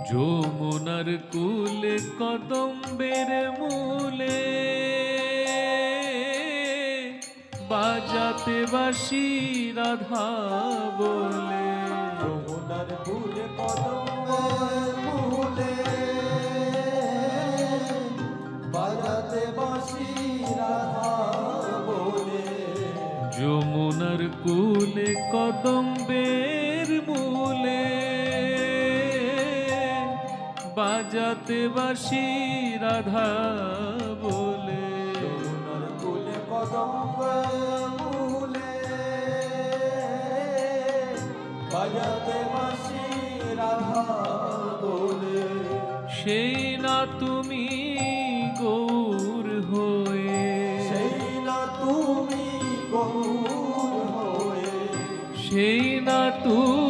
যমুনার কূলে কদম্বের মূলে বাজাতে বাঁশি রাধা বলে। যমুনার কূলে কদম্বের মূলে বাজাতে বাঁশি রাধা বলে। যমুনার কূলে কদম্বের মূলে বাজাতে বাঁশি রাধা বলে। যমুনার কূলে কদম্বের মূলে বাজাতে বাঁশি রাধা বলে। সেই না তুমি গৌর হয়ে, সেই না তুমি গৌর হয়ে, সেই না তুমি